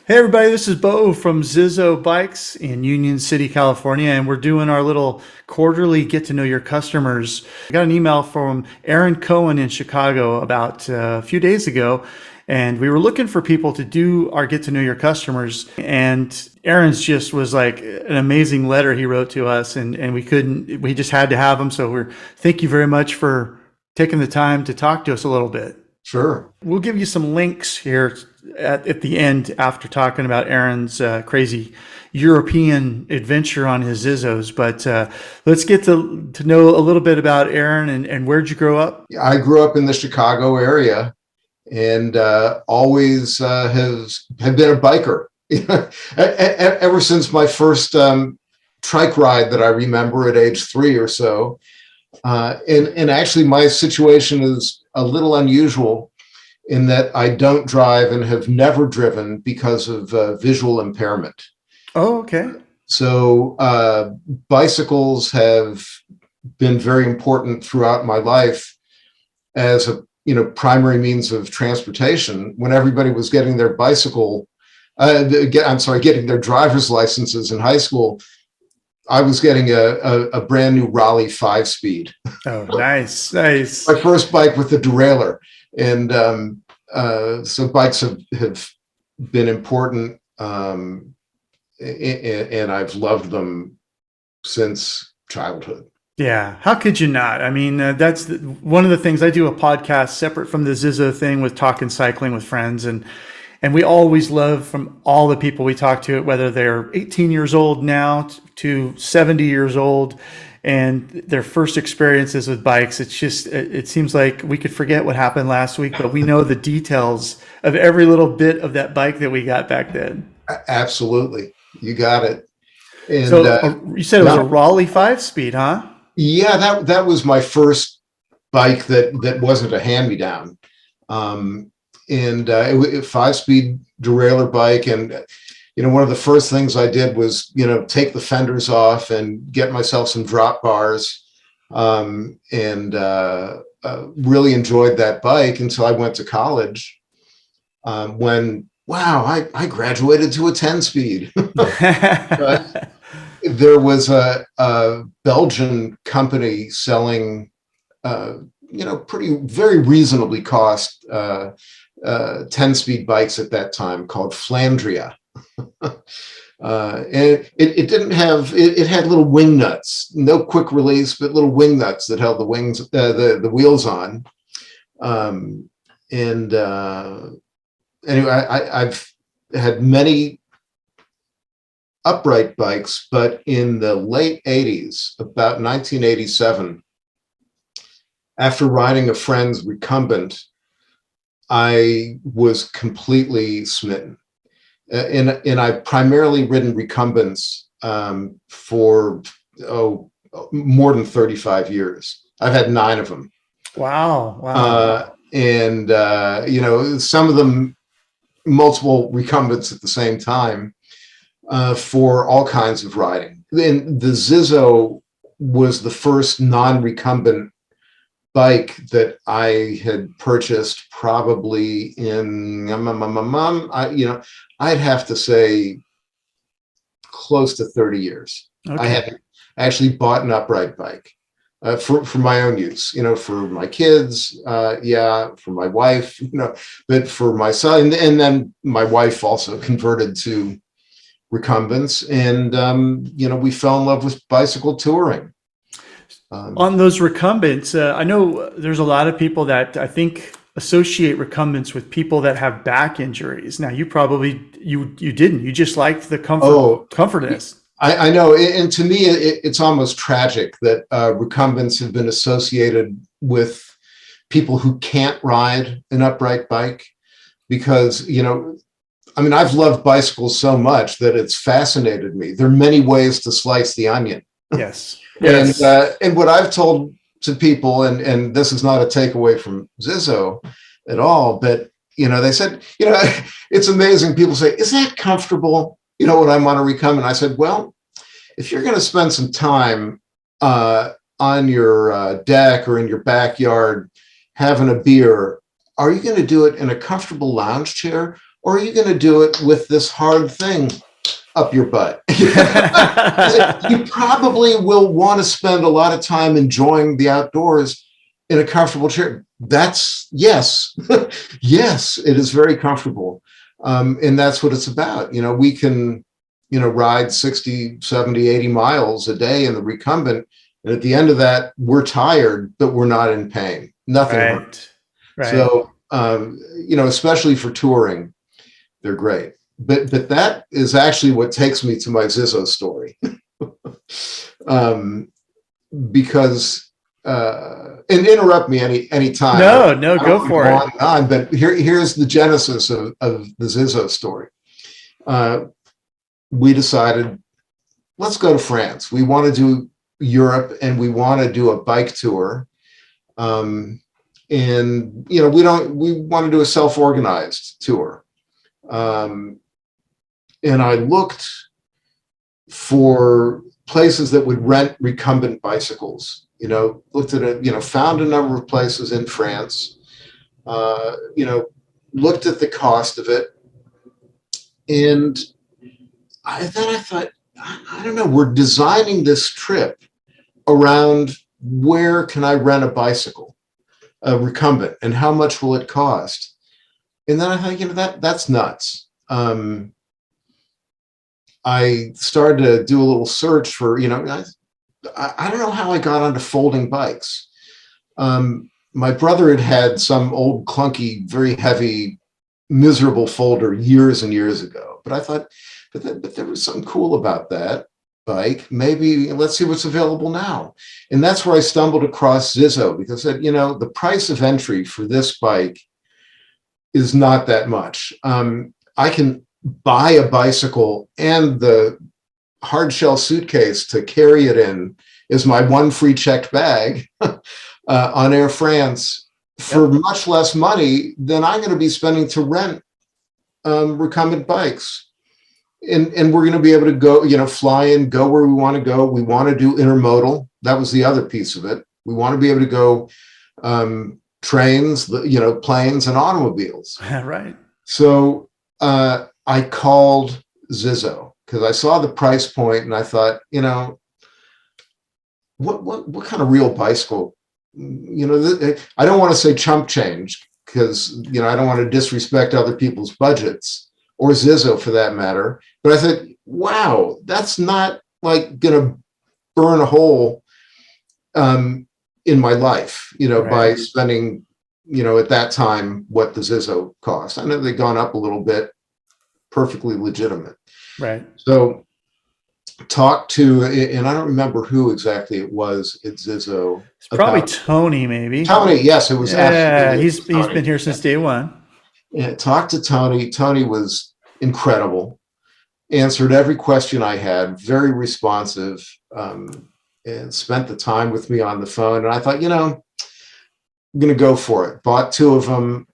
Hey everybody, this is Bo from ZiZZO Bikes in Union City, California, and we're doing our little quarterly get to know your customers. I got an email from Aaron Cohen in Chicago about a few days ago, and we were looking for people to do our get to know your customers. And Aaron's just was like an amazing letter he wrote to us, and we just had to have him. So thank you very much for taking the time to talk to us a little bit. Sure. We'll give you some links here at the end after talking about Aaron's crazy European adventure on his ZiZZos. But let's get to know a little bit about Aaron and where'd you grow up? I grew up in the Chicago area and always have been a biker. Ever since my first trike ride that I remember at age 3 or so. And actually, my situation is a little unusual in that I don't drive and have never driven because of visual impairment. Oh, okay. So bicycles have been very important throughout my life as a primary means of transportation. When everybody was getting their getting their driver's licenses in high school, I was getting a brand new Raleigh 5-speed. Oh, nice, nice. My first bike with a derailleur, and so bikes have been important, and I've loved them since childhood. Yeah, how could you not? I mean, one of the things I do a podcast separate from the ZiZZO thing with talking cycling with friends, and we always love from all the people we talk to, whether they're 18 years old now to 70 years old, and their first experiences with bikes. It seems like we could forget what happened last week, but we know the details of every little bit of that bike that we got back then. Absolutely, you got it. And So you said it was a yeah, Raleigh 5-speed, huh? yeah, that was my first bike that wasn't a hand-me-down. Um, and it was a 5-speed derailleur bike. And one of the first things I did was take the fenders off and get myself some drop bars, and really enjoyed that bike until I went to college, when wow, I graduated to a 10-speed. There was a Belgian company selling pretty very reasonably cost 10-speed bikes at that time, called Flandria. And it didn't have it had little wing nuts, no quick release, but little wing nuts that held the wings, the wheels on. And anyway, I've had many upright bikes, but in the late 80s, about 1987, after riding a friend's recumbent, I was completely smitten. And I've primarily ridden recumbents for more than 35 years. I've had 9 of them. Wow, wow. And some of them multiple recumbents at the same time, for all kinds of riding. And the ZiZZO was the first non-recumbent bike that I had purchased, probably in I'd have to say close to 30 years. I Okay. had actually bought an upright bike, for my own use, for my kids, for my wife, but for my son. And then my wife also converted to recumbents, and we fell in love with bicycle touring. On those recumbents, I know there's a lot of people that I think associate recumbents with people that have back injuries. Now, you didn't. You just liked the Oh, comfortness. I know, and to me, it's almost tragic that recumbents have been associated with people who can't ride an upright bike, because I mean, I've loved bicycles so much that it's fascinated me. There are many ways to slice the onion. Yes. And Yes. what I've told to people, and this is not a takeaway from ZiZZO at all, but they said, it's amazing. People say, "Is that comfortable?" When I'm on a recumbent, I said, "Well, if you're going to spend some time on your deck or in your backyard having a beer, are you going to do it in a comfortable lounge chair, or are you going to do it with this hard thing up your butt? You probably will want to spend a lot of time enjoying the outdoors in a comfortable chair. That's yes. Yes, it is very comfortable. And that's what it's about. We can, ride 60, 70, 80 miles a day in the recumbent. And at the end of that, we're tired, but we're not in pain. Nothing hurts. Right. So, especially for touring, they're great. But that is actually what takes me to my ZiZZO story. Because and interrupt me any time. No, go for it. On, but here's the genesis of the ZiZZO story. We decided, let's go to France. We want to do Europe, and we want to do a bike tour. And we want to do a self-organized tour. And I looked for places that would rent recumbent bicycles. Looked at it, found a number of places in France. Looked at the cost of it, and then I thought, I don't know. We're designing this trip around where can I rent a bicycle, a recumbent, and how much will it cost? And then I thought, that's nuts. I started to do a little search for, I don't know how I got onto folding bikes. My brother had some old clunky, very heavy, miserable folder years and years ago. But I thought, but there was something cool about that bike. Maybe let's see what's available now. And that's where I stumbled across ZiZZO, because I said, the price of entry for this bike is not that much. I can buy a bicycle and the hard shell suitcase to carry it in is my one free checked bag on Air France for much less money than I'm going to be spending to rent recumbent bikes. And we're going to be able to go, fly in, go where we want to go. We want to do intermodal. That was the other piece of it. We want to be able to go trains, planes and automobiles. Right. So I called ZiZZO because I saw the price point and I thought, what kind of real bicycle? I don't want to say chump change because, I don't want to disrespect other people's budgets, or ZiZZO for that matter. But I thought, wow, that's not like going to burn a hole in my life, Right. by spending, at that time, what the ZiZZO cost. I know they've gone up a little bit, perfectly legitimate. Right. So talked to, and I don't remember who exactly it was at ZiZZO. It's probably Tony, maybe. Tony, yes, it was. Yeah, he's been here since day one. Yeah, talked to Tony. Tony was incredible. Answered every question I had, very responsive, and spent the time with me on the phone. And I thought, I'm going to go for it. Bought two of them.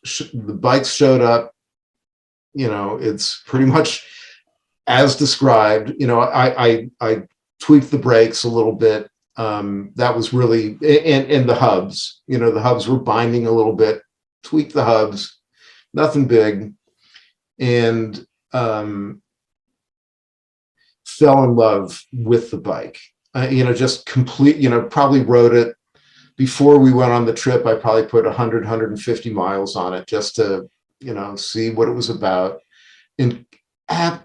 The bikes showed up. It's pretty much as described. I tweaked the brakes a little bit. That was really, and the hubs. The hubs were binding a little bit. Tweaked the hubs. Nothing big. And fell in love with the bike. Just complete, probably rode it before we went on the trip. I probably put 150 miles on it just to, see what it was about. And, I'd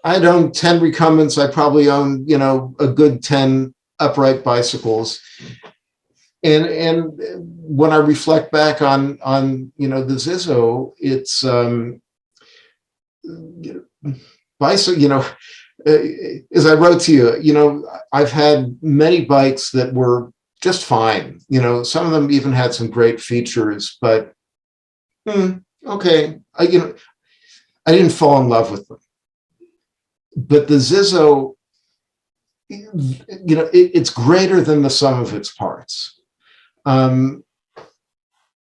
owned 10 recumbents. I probably owned, a good 10 upright bicycles. And when I reflect back on the ZiZZO, it's bicycle. As I wrote to you, I've had many bikes that were just fine. Some of them even had some great features, but okay, I didn't fall in love with them. But the ZiZZO, it's greater than the sum of its parts.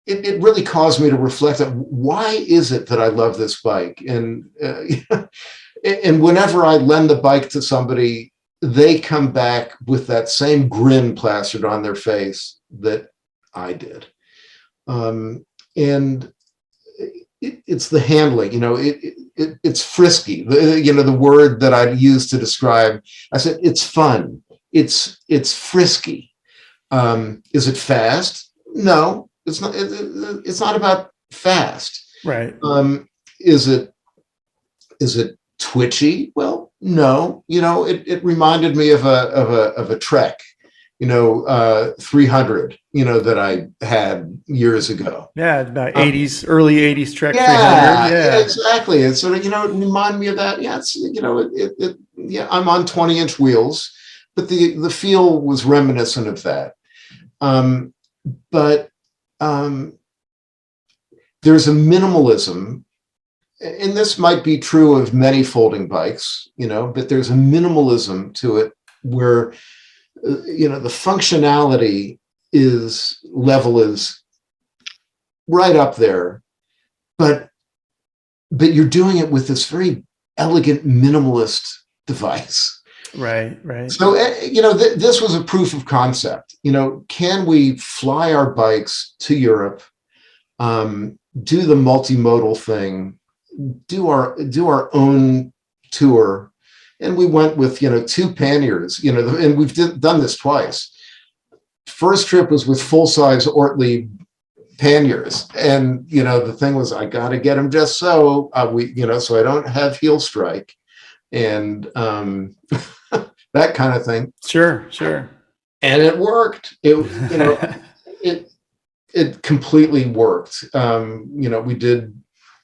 It really caused me to reflect on why is it that I love this bike? And and whenever I lend the bike to somebody, they come back with that same grin plastered on their face that I did. And it's the handling. It's frisky. The word that I use to describe. I said it's fun. It's frisky. Is it fast? No, it's not. It's not about fast. Right. Is it twitchy? Well, no. It reminded me of a Trek. 300. That I had years ago. Yeah, about 80s, early 80s Trek 300. Yeah, Yeah. exactly. It's sort of, it reminded me of that. Yeah, yeah, I'm on 20-inch wheels, but the feel was reminiscent of that. Um, but there's a minimalism, and this might be true of many folding bikes, but there's a minimalism to it where, the functionality is right up there, but you're doing it with this very elegant minimalist device. Right. Right. So, this was a proof of concept. Can we fly our bikes to Europe, do the multimodal thing, do our own tour? And we went with, two panniers, and we've done this twice. First trip was with full-size Ortlieb panniers, and the thing was, I got to get them just so so I don't have heel strike, and that kind of thing. Sure. And it worked. It completely worked. We did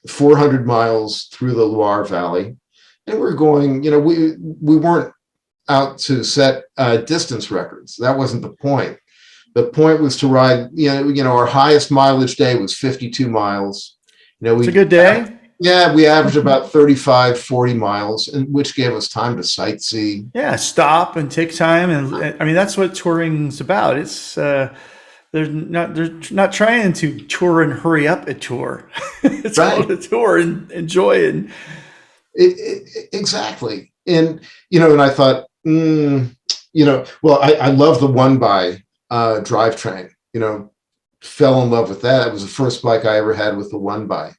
400 miles through the Loire Valley, and we're going. We weren't out to set distance records. That wasn't the point. The point was to ride. Our highest mileage day was 52 miles. It's a good day. Yeah, we averaged about 35, 40 miles, which gave us time to sightsee. Yeah, stop and take time, and I mean that's what touring's about. It's they're not trying to tour and hurry up a tour. It's Right. called a tour and enjoy it. Exactly. And I thought, well, I love the one by drivetrain. Fell in love with that. It was the first bike I ever had with the one by.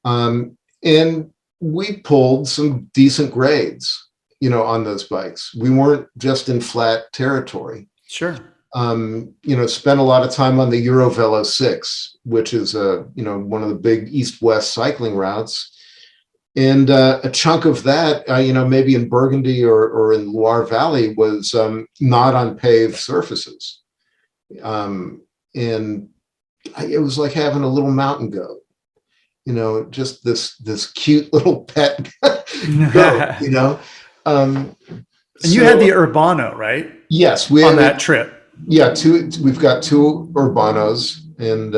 And we pulled some decent grades, on those bikes. We weren't just in flat territory. Sure. Spent a lot of time on the Eurovelo 6, which is one of the big east-west cycling routes. And a chunk of that, maybe in Burgundy or in Loire Valley, was not on paved surfaces. And it was like having a little mountain goat. Just this cute little pet goat. And you had the Urbano, right? Yes, we on had that trip. Yeah, we've got two Urbanos, and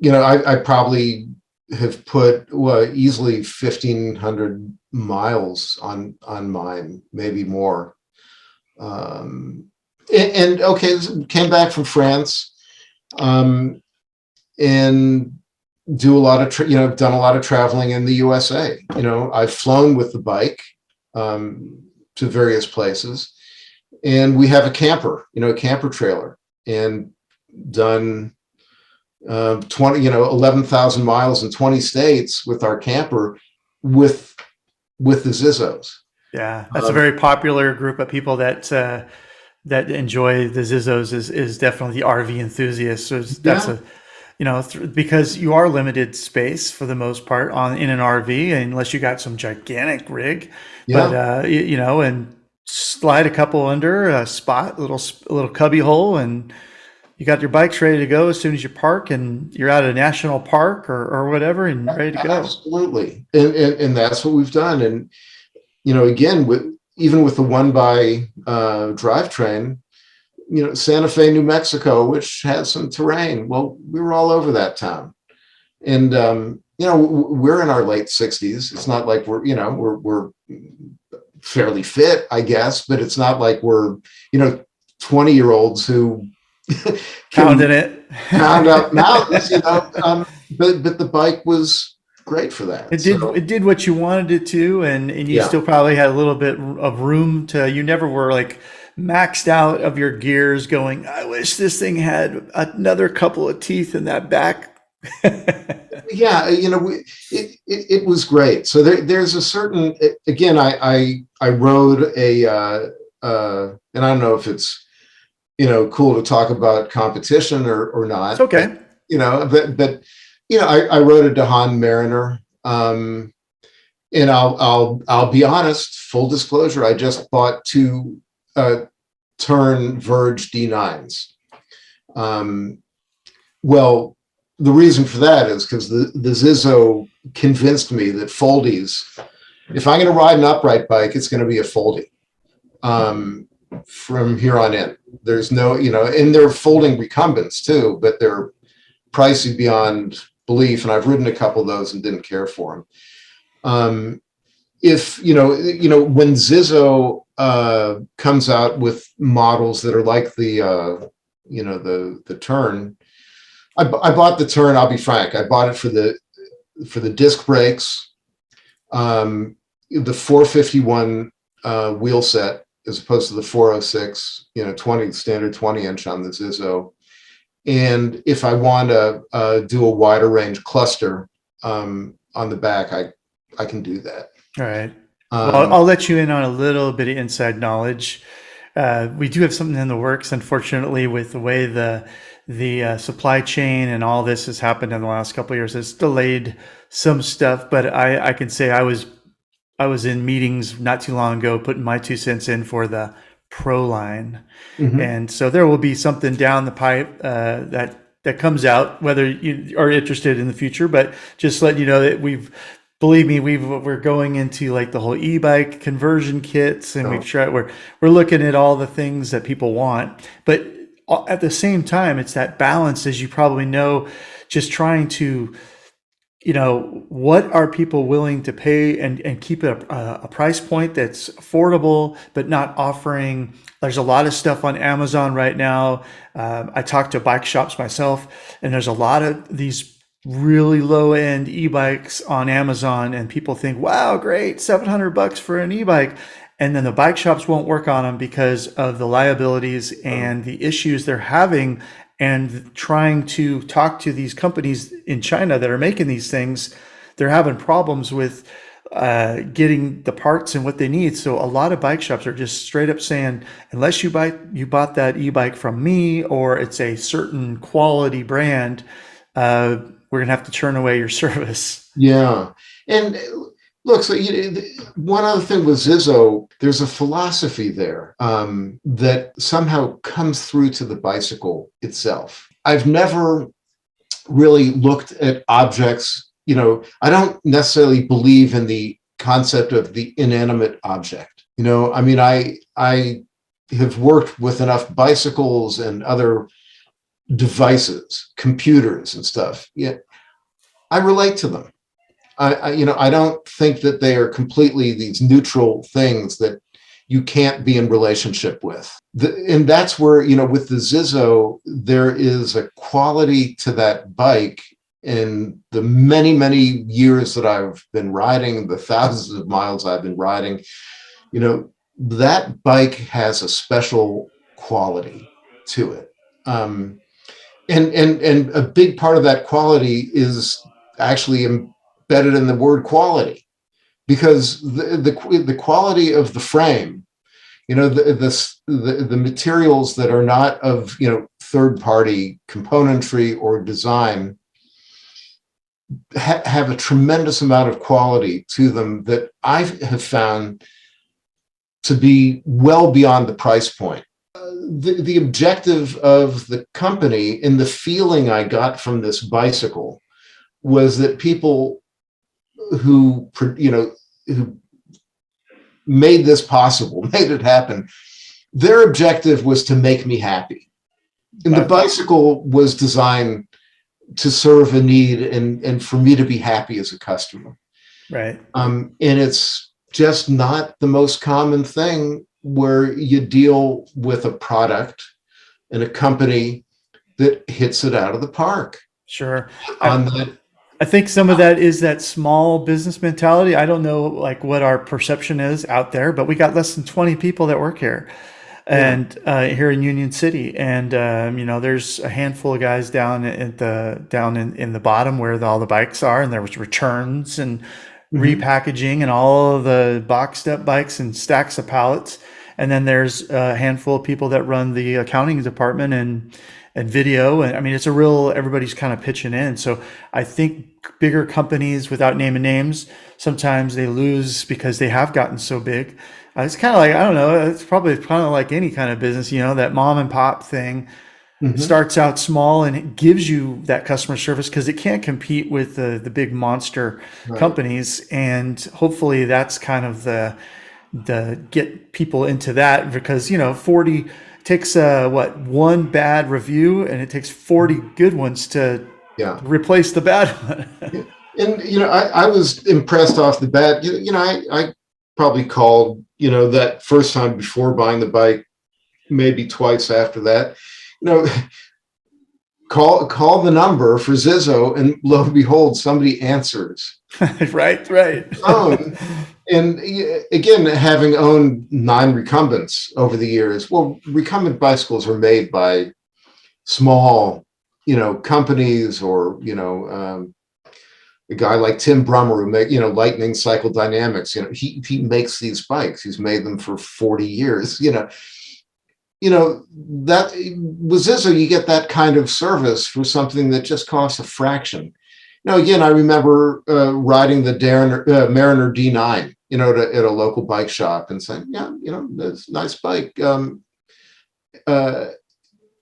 I probably have put easily 1,500 miles on mine, maybe more. And okay, came back from France, and do a lot of done a lot of traveling in the USA. I've flown with the bike to various places, and we have a camper, a camper trailer, and done 11,000 miles in 20 states with our camper with the ZiZZOs. Yeah, that's a very popular group of people that enjoy the ZiZZOs is definitely the RV enthusiasts. So that's because you are limited space for the most part in an RV, unless you got some gigantic rig. Yeah. But and slide a couple under a spot, a little cubby hole, and you got your bikes ready to go as soon as you park, and you're at a national park or whatever, and ready to go. Absolutely, and that's what we've done. And again, even with the one by drivetrain, Santa Fe, New Mexico, which has some terrain. Well, we were all over that town, and we're in our late 60s. It's not like we're fairly fit, I guess, but it's not like we're 20-year-olds who pounding it, pound up mountains. But the bike was great for that. It did what you wanted it to, and you still probably had a little bit of room to. You never were like maxed out of your gears going, I wish this thing had another couple of teeth in that back. Yeah, it was great. So there's a certain, again, I rode and I don't know if it's, cool to talk about competition or It's not, but, okay. I rode a Dahan Mariner. And I'll be honest, full disclosure, I just bought two Turn Verge D9s. Um, well, the reason for that is because the ZiZZO convinced me that foldies, if I'm going to ride an upright bike, it's going to be a foldie from here on in. There's no, and they're folding recumbents too, but they're pricey beyond belief. And I've ridden a couple of those and didn't care for them. If when ZiZZO comes out with models that are like the Turn, I bought the Turn. I'll be frank, I bought it for the disc brakes, the 451 wheel set as opposed to the 406, 20 standard 20-inch on the ZiZZO. And if I want to do a wider range cluster on the back, I can do that. All right. Well, I'll let you in on a little bit of inside knowledge. We do have something in the works, unfortunately, with the way the supply chain and all this has happened in the last couple of years. It's delayed some stuff, but I can say I was in meetings not too long ago, putting my 2 cents in for the Pro line, and so there will be something down the pipe that comes out, whether you are interested in the future. But just letting you know that believe me, we're going into like the whole e-bike conversion kits, and we're looking at all the things that people want. But at the same time, it's that balance, as you probably know, just trying to, what are people willing to pay and keep a price point that's affordable, but not offering. There's a lot of stuff on Amazon right now. I talk to bike shops myself, and there's a lot of these really low end e-bikes on Amazon, and people think, wow, great, $700 for an e-bike. And then the bike shops won't work on them because of the liabilities and the issues they're having, and trying to talk to these companies in China that are making these things. They're having problems with getting the parts and what they need. So a lot of bike shops are just straight up saying, unless you bought that e-bike from me, or it's a certain quality brand, we're going to have to turn away your service. Yeah. And look, so one other thing with ZiZZO, there's a philosophy there that somehow comes through to the bicycle itself. I've never really looked at objects, I don't necessarily believe in the concept of the inanimate object. I mean, I have worked with enough bicycles and other devices, computers and stuff. Yeah, I relate to them. I don't think that they are completely these neutral things that you can't be in relationship with. And that's where, with the ZiZZO, there is a quality to that bike in the many, many years that I've been riding, the thousands of miles I've been riding. That bike has a special quality to it. And a big part of that quality is actually embedded in the word quality, because the quality of the frame, the materials that are not of third party componentry or design have a tremendous amount of quality to them that I have found to be well beyond the price point. The objective of the company and the feeling I got from this bicycle was that people who made this possible, made it happen, their objective was to make me happy. And the bicycle was designed to serve a need and for me to be happy as a customer. Right. And it's just not the most common thing where you deal with a product and a company that hits it out of the park. Sure. On that, I think some of that is that small business mentality. I don't know like what our perception is out there, but we got less than 20 people that work here. Yeah. and here in Union City, and there's a handful of guys down at the down in the bottom where all the bikes are, and there was returns and Hmm. repackaging and all of the boxed up bikes and stacks of pallets. And then there's a handful of people that run the accounting department and video. And I mean, it's a real, everybody's kind of pitching in. So I think bigger companies, without naming names, sometimes they lose because they have gotten so big. It's kind of like, I don't know, it's probably kind of like any kind of business, that mom and pop thing Hmm. starts out small and it gives you that customer service because it can't compete with the big monster Right. companies. And hopefully that's kind of the get people into that, because 40 takes what, one bad review and it takes 40 good ones to Yeah. replace the bad one. Yeah. And I was impressed off the bat. I probably called, that first time before buying the bike, maybe twice after that. You know, call the number for ZiZZO, and lo and behold, somebody answers Right, right. phone. And again, having owned 9 recumbents over the years, well, recumbent bicycles are made by small, companies, or a guy like Tim Brummer who make, Lightning Cycle Dynamics. He makes these bikes. He's made them for 40 years. That with ZiZZO, you get that kind of service for something that just costs a fraction. Now, again, I remember riding the Mariner D9, at a local bike shop and saying, yeah, that's a nice bike. Uh,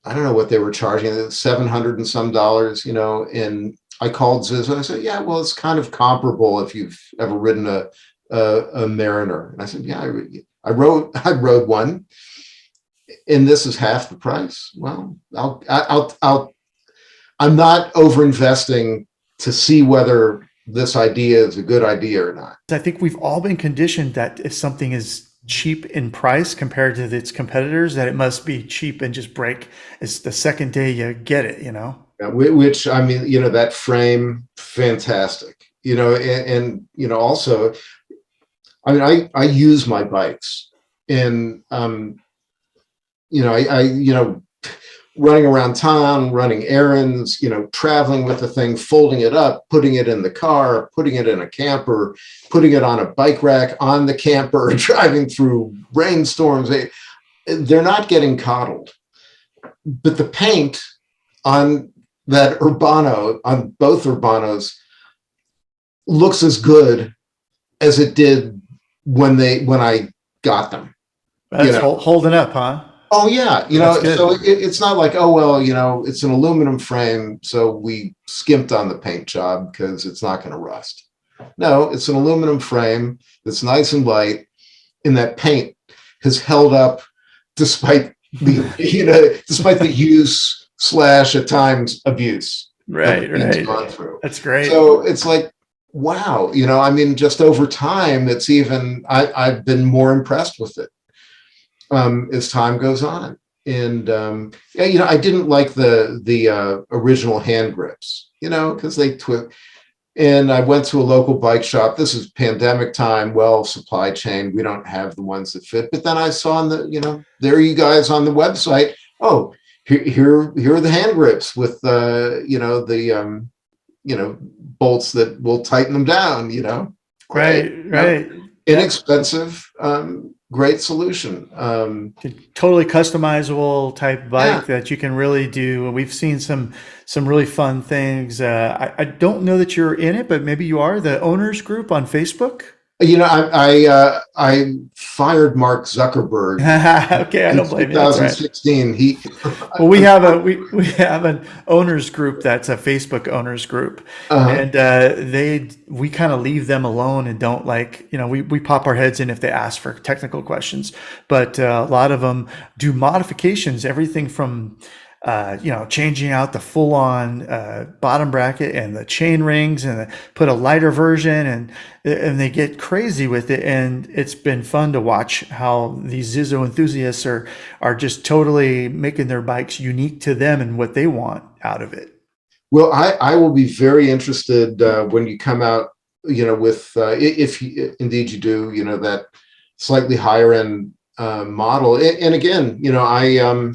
I don't know what they were charging, 700 and some dollars, and I called ZiZZO. I said, yeah, well, it's kind of comparable if you've ever ridden a Mariner. And I said, yeah, I rode one, and this is half the price. Well, I'm not over investing to see whether this idea is a good idea or not. I think we've all been conditioned that if something is cheap in price compared to its competitors, that it must be cheap and just break. It's the second day you get it. Which, I mean, that frame, fantastic. And also, I mean, I use my bikes, and running around town, running errands, traveling with the thing, folding it up, putting it in the car, putting it in a camper, putting it on a bike rack on the camper, driving through rainstorms. They're not getting coddled. But the paint on that Urbano, on both Urbanos, looks as good as it did when I got them. You That's know, holding up, huh? Oh yeah, That's so good. it's not like, oh well, it's an aluminum frame, so we skimped on the paint job because it's not going to rust. No, it's an aluminum frame that's nice and light, and that paint has held up despite despite the use slash at times abuse that the Right, paint's right. gone through. That's great. So it's like, wow, I mean, just over time, I've been more impressed with it as time goes on. And yeah, I didn't like the original hand grips, because they twist. And I went to a local bike shop. This is pandemic time. Well, supply chain, we don't have the ones that fit. But then I saw there you guys on the website. Oh, here are the hand grips with bolts that will tighten them down. Great. Right, right. Yep. Inexpensive, great solution. Totally customizable type Yeah, bike that you can really do. We've seen some really fun things. I don't know that you're in it, but maybe you are. The owners group on Facebook. I fired Mark Zuckerberg Okay, I in don't blame you. That's right. 2016. Well, we have an owners group that's a Facebook owners group, uh, and we kind of leave them alone and don't, like, we pop our heads in if they ask for technical questions, but a lot of them do modifications, everything from changing out the full on bottom bracket and the chain rings, and put a lighter version, and they get crazy with it. And it's been fun to watch how these ZiZZO enthusiasts are just totally making their bikes unique to them and what they want out of it. well, I will be very interested when you come out, with if indeed you do, that slightly higher end model. And again, you know,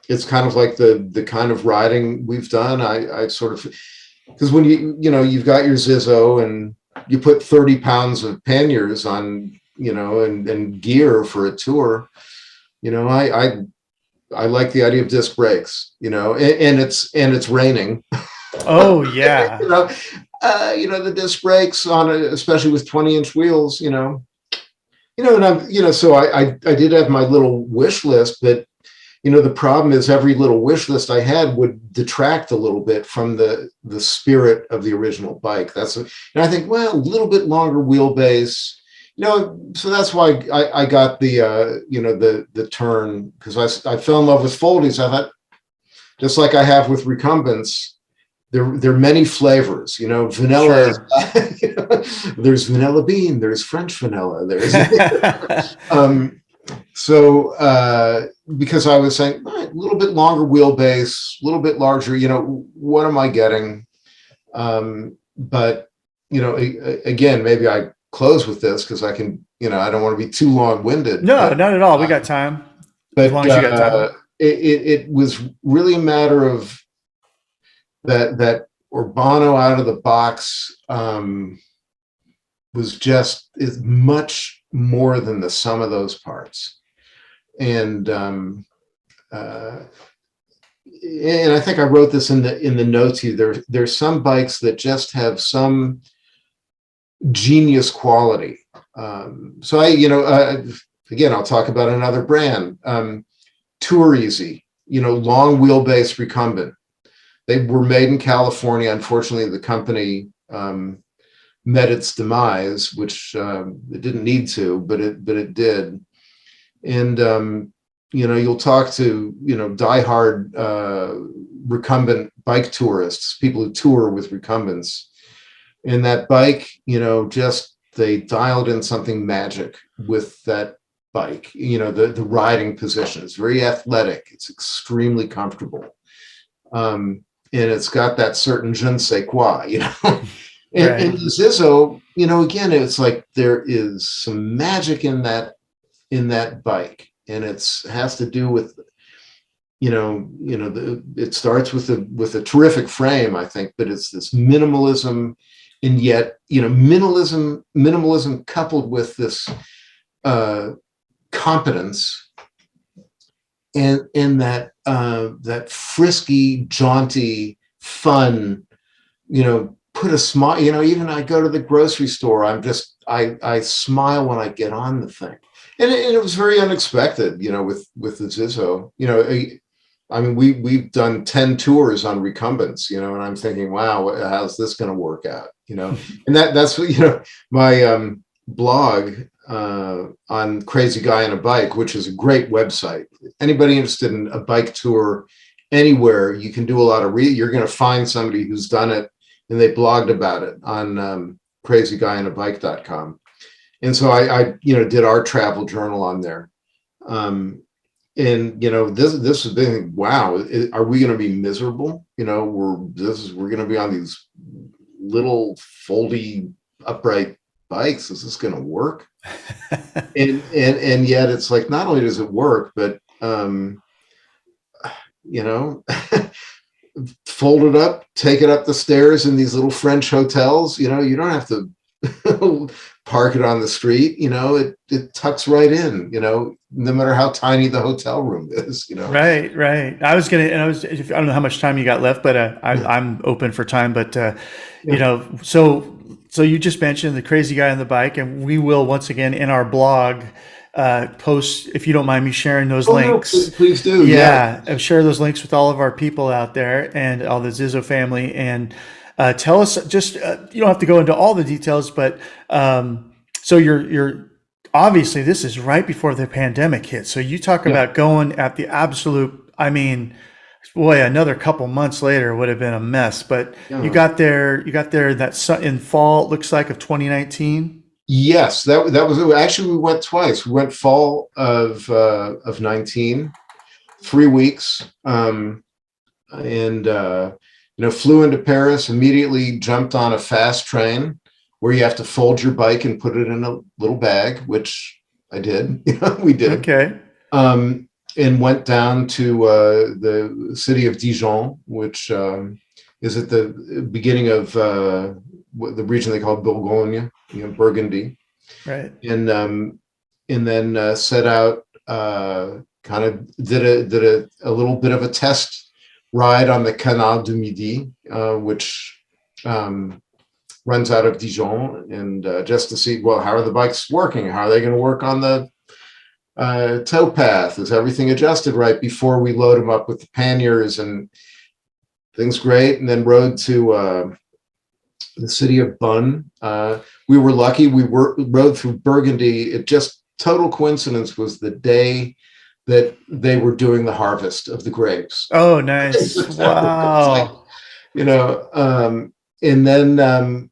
it's kind of like the kind of riding we've done. I sort of, because when you know, you've got your ZiZZO and you put 30 pounds of panniers on, you know, and gear for a tour, you know, I like the idea of disc brakes, you know, and it's raining. Oh yeah. You know, the disc brakes on it, especially with 20-inch wheels, and I'm, so I did have my little wish list, but the problem is every little wish list I had would detract a little bit from the spirit of the original bike. And I think, well, a little bit longer wheelbase, so that's why I got the turn, because I fell in love with foldies. I thought, just like I have with recumbents, there are many flavors, vanilla Sure. is, there's vanilla bean, there's French vanilla, there's, so because I was saying, all right, a little bit longer wheelbase, a little bit larger, what am I getting? But, again, maybe I close with this because I can, I don't want to be too long winded, No, not at all. We got time. As long but as you got time. it was really a matter of that Urbano out of the box is much more than the sum of those parts. And I think I wrote this in the notes here. There's some bikes that just have some genius quality. So again, I'll talk about another brand, Tour Easy, long wheelbase recumbent. They were made in California. Unfortunately, the company met its demise, which it didn't need to, but it did. And you'll talk to diehard recumbent bike tourists, people who tour with recumbents, and that bike, just they dialed in something magic with that bike. The riding position is very athletic. It's extremely comfortable. And it's got that certain je ne sais quoi, And, Right. and ZiZZO, again, it's like there is some magic in that bike, and has to do with, it starts with a terrific frame, I think, but it's this minimalism, and yet, minimalism coupled with this competence, and that frisky, jaunty, fun, put a smile, even I go to the grocery store, I smile when I get on the thing. And it was very unexpected, with the ZiZZO, I mean, we've done 10 tours on recumbents, and I'm thinking, wow, how's this going to work out? And that's what, my blog on Crazy Guy on a Bike, which is a great website. Anybody interested in a bike tour anywhere, you can do a lot of you're going to find somebody who's done it, and they blogged about it on crazyguyonabike.com. And so I did our travel journal on there. And this has been, wow, are we going to be miserable? We're going to be on these little foldy upright bikes. Is this going to work? and yet it's like, not only does it work, but fold it up, take it up the stairs in these little French hotels. You don't have to park it on the street. It tucks right in, no matter how tiny the hotel room is. Right, right. I don't know how much time you got left, but I'm open for time. But Yeah. so you just mentioned the Crazy Guy on the Bike, and we will once again in our blog post, if you don't mind me sharing those Oh, no, links. please do. Yeah. Yeah, share those links with all of our people out there and all the ZiZZO family, and tell us. Just you don't have to go into all the details, but so you're obviously this is right before the pandemic hit. So you talk Yeah. about going at the absolute. I mean, boy, another couple months later would have been a mess. But you Yeah. got there. You got there in fall. It looks like of 2019. Yes, that was actually, we went twice. We went fall of 19, 3 weeks, and flew into Paris. Immediately jumped on a fast train where you have to fold your bike and put it in a little bag, which I did. We did. Okay. Um, and went down to the city of Dijon, which is at the beginning of the region they call Bourgogne, Burgundy, Right. and then set out. Kind of did a little bit of a test ride on the Canal du Midi, which runs out of Dijon, and just to see, well, how are the bikes working? How are they going to work on the towpath? Is everything adjusted right before we load them up with the panniers? And things great. And then rode to the city of Bonn. We were lucky. We rode through Burgundy. It just total coincidence was the day that they were doing the harvest of the grapes. Oh, In nice. September. It's like, Wow. and then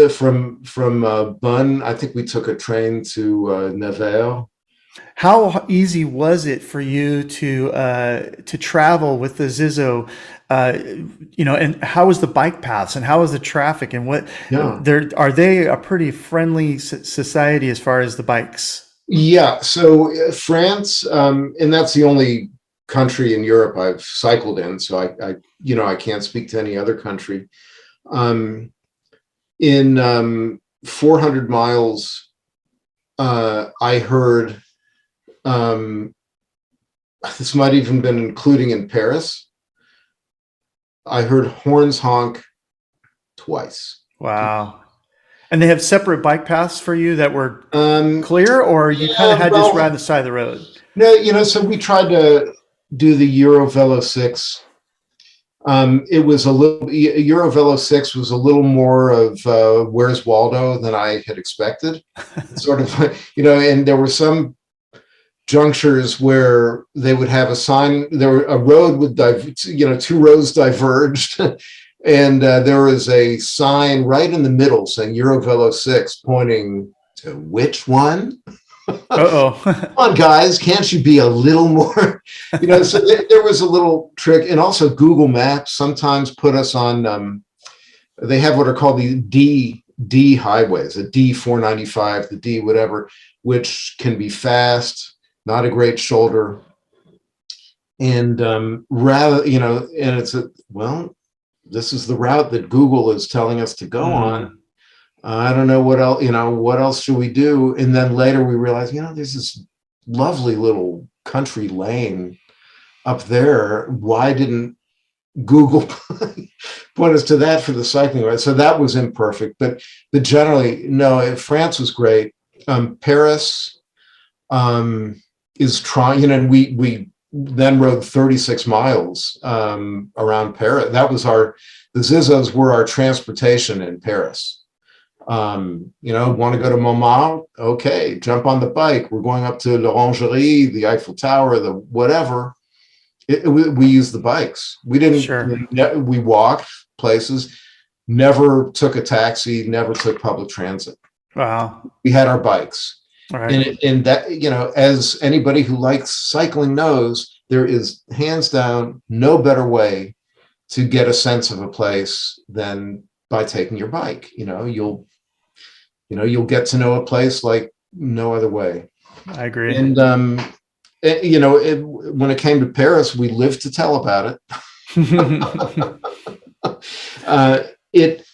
from Bonn, I think we took a train to Nevers. How easy was it for you to travel with the ZiZZO? And how was the bike paths and how was the traffic and what Yeah. are they a pretty friendly society as far as the bikes? Yeah, so France, and that's the only country in Europe I've cycled in. So I can't speak to any other country. In 400 miles, I heard, this might even been including in Paris. I heard horns honk twice. Wow. And they have separate bike paths for you that were clear, or you kind of Yeah, had just ride well, on the side of the road? no, so we tried to do the Eurovelo 6. It was a little, Eurovelo 6 was a little more of Where's Waldo than I had expected. Sort of, and there were some junctures where they would have a sign, a road would two roads diverged. And there was a sign right in the middle saying Eurovelo 6, pointing to which one? Uh-oh. Come on, guys, can't you be a little more? So there was a little trick. And also Google Maps sometimes put us on, they have what are called the D highways, a D 495, the D whatever, which can be fast, not a great shoulder. And and it's this is the route that Google is telling us to go on. I don't know what else, what else should we do? And then later we realized, there's this lovely little country lane up there. Why didn't Google point us to that for the cycling ride? So that was imperfect, but generally, no, France was great. Paris is trying, and we then rode 36 miles around Paris. That was the ZiZZos were our transportation in Paris. Want to go to Montmartre? Okay, jump on the bike. We're going up to l'Orangerie, the Eiffel Tower, the whatever. We used the bikes. We didn't. Sure. We walked places. Never took a taxi. Never took public transit. Wow. We had our bikes. All right. And that, as anybody who likes cycling knows, there is hands down no better way to get a sense of a place than by taking your bike. You'll get to know a place like no other way. I agree. And when it came to Paris, we lived to tell about it.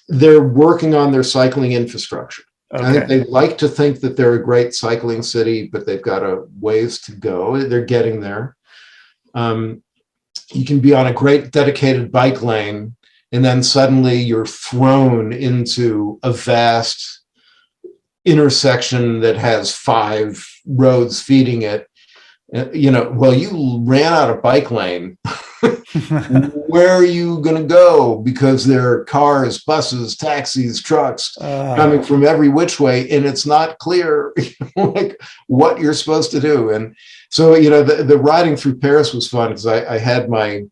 They're working on their cycling infrastructure. Okay. I think they like to think that they're a great cycling city, but they've got a ways to go. They're getting there. You can be on a great dedicated bike lane, and then suddenly you're thrown into a vast intersection that has 5 roads feeding it. Well, you ran out of bike lane. Where are you going to go? Because there are cars, buses, taxis, trucks coming from every which way, and it's not clear like what you're supposed to do. And so, the riding through Paris was fun because I had my,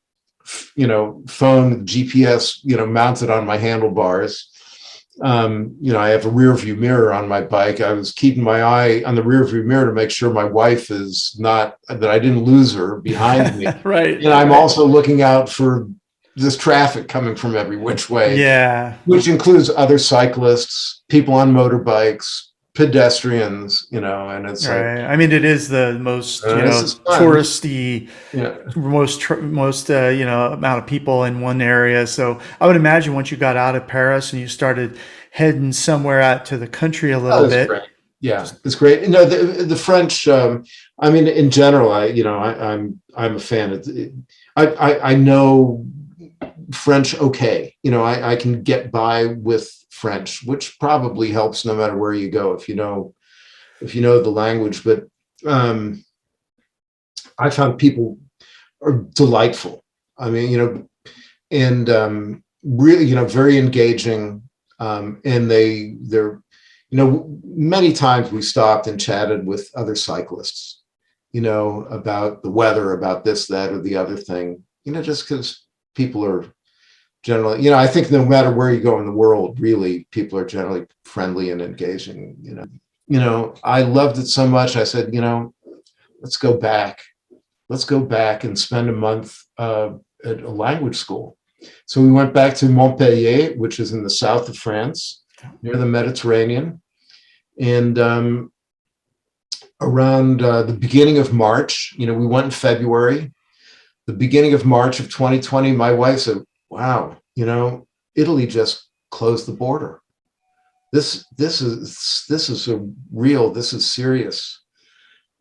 phone GPS, mounted on my handlebars. I have a rear view mirror on my bike. I was keeping my eye on the rear view mirror to make sure my wife is not, that I didn't lose her behind me. Right. And I'm also looking out for this traffic coming from every which way. Yeah. Which includes other cyclists, people on motorbikes, pedestrians, and it's like, Right. I mean, it is the most, this is fun. touristy, Yeah. most amount of people in one area. So I would imagine once you got out of Paris and you started heading somewhere out to the country a Oh, little it's bit. great. Yeah, it's great. The French. I mean, in general, I'm a fan. I know French okay. I can get by with French, which probably helps no matter where you go if you know the language. But um, I found people are delightful. I mean, and really, very engaging. And they're, many times we stopped and chatted with other cyclists, about the weather, about this, that, or the other thing, just because people are generally, I think no matter where you go in the world, really, people are generally friendly and engaging. I loved it so much. I said, let's go back. Let's go back and spend a month at a language school. So we went back to Montpellier, which is in the south of France, near the Mediterranean. And around the beginning of March, we went in February. The beginning of March of 2020, my wife said, wow, Italy just closed the border. This is this is serious.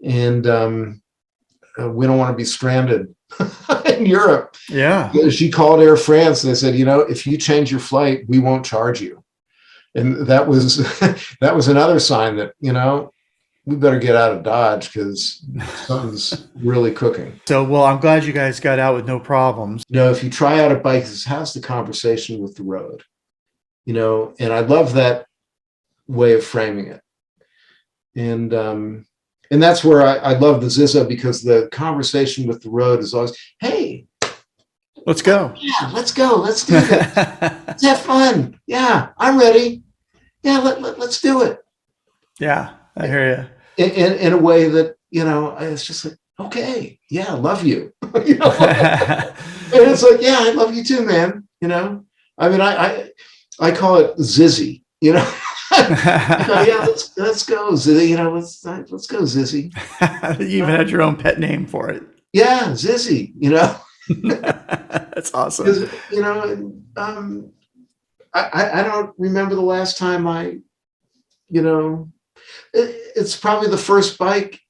And we don't want to be stranded in Europe. Yeah. She called Air France and they said, if you change your flight, we won't charge you. And that was that was another sign that, we better get out of Dodge because something's really cooking. So, well, I'm glad you guys got out with no problems. If you try out a bike, this has the conversation with the road, and I love that way of framing it. And that's where I love the ZiZZO, because the conversation with the road is always, hey, Let's go. yeah, let's go. Let's do this. Let's have fun. Yeah, I'm ready. Yeah, let's do it. Yeah, I hear In a way that, it's just like, okay, yeah, I love you. And you. it's like, yeah, I love you too, man. I mean, I call it ZiZZO, yeah, let's go, ZiZZO. Let's go, ZiZZO. You even had your own pet name for it. Yeah, ZiZZO. That's awesome. Because I don't remember the last time it's probably the first bike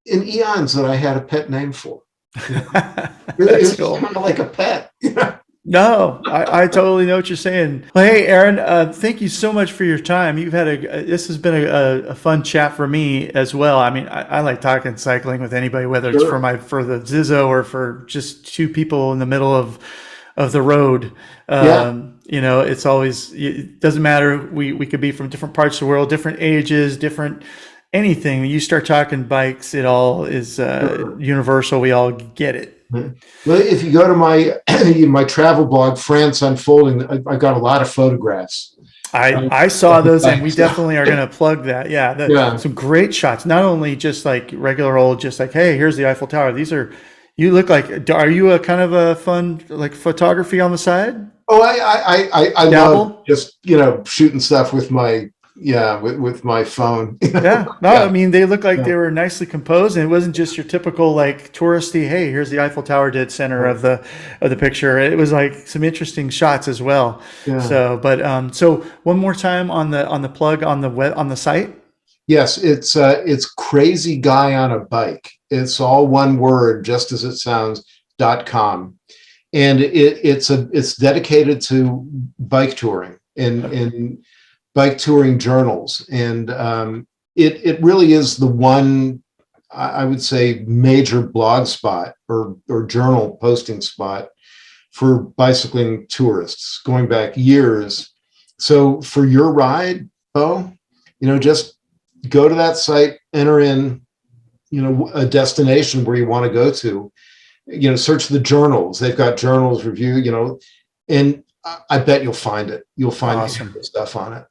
in eons that I had a pet name for. It's cool. Kind of like a pet. No, I totally know what you're saying. Well, hey, Aaron, thank you so much for your time. This has been a fun chat for me as well. I mean, I like talking cycling with anybody, whether it's for the ZiZZO or for just two people in the middle of the road. It's always, it doesn't matter. We could be from different parts of the world, different ages, different anything. When you start talking bikes, it all is universal. We all get it. Well, if you go to my travel blog, France Unfolding, I got a lot of photographs. I saw those, and we definitely are going to plug that. Yeah, some great shots. Not only just like regular old, just like, hey, here's the Eiffel Tower. You look like. Are you a kind of a fun like photography on the side? Oh, I love just shooting stuff with my. Yeah, with my phone. Yeah, no, yeah. I mean, they look like they were nicely composed, and it wasn't just your typical like touristy. Hey, here's the Eiffel Tower dead center of the picture. It was like some interesting shots as well. Yeah. So one more time on the plug on the site. Yes, it's Crazy Guy on a Bike. It's all one word, just as it sounds. .com, and it's dedicated to bike touring in bike touring journals, and it really is the one, I would say, major blog spot or journal posting spot for bicycling tourists going back years. So for your ride, Bo, just go to that site, enter in a destination where you want to go to, search the journals. They've got journals review, and I bet you'll find it. You'll find awesome stuff on it.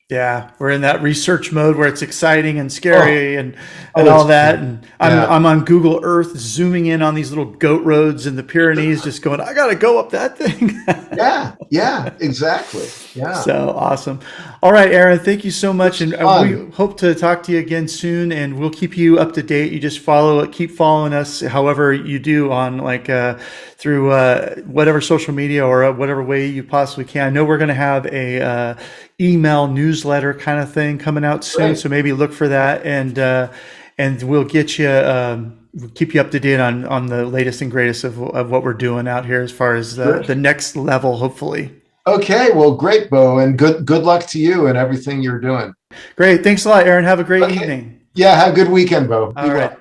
Yeah, we're in that research mode where it's exciting and Oh, scary and oh, all it's that. fun. And Yeah, I'm on Google Earth zooming in on these little goat roads in the Pyrenees, just going, I gotta go up that thing. yeah, yeah, exactly. Yeah, So awesome. All right, Aaron, thank you so much. it's And fun. we hope to talk to you again soon, and we'll keep you up to date. You just follow it, keep following us however you do on like through whatever social media or whatever way you possibly can. I know we're going to have a email newsletter kind of thing coming out soon, Great. so maybe look for that, and we'll get you. We'll keep you up to date on the latest and greatest of what we're doing out here as far as the Terrific. next level, hopefully. Okay, well, great, Bo, and good luck to you and everything you're doing. Great. Thanks a lot, Aaron. Have a great Okay. evening. Yeah, have a good weekend, Bo. Be All well. right.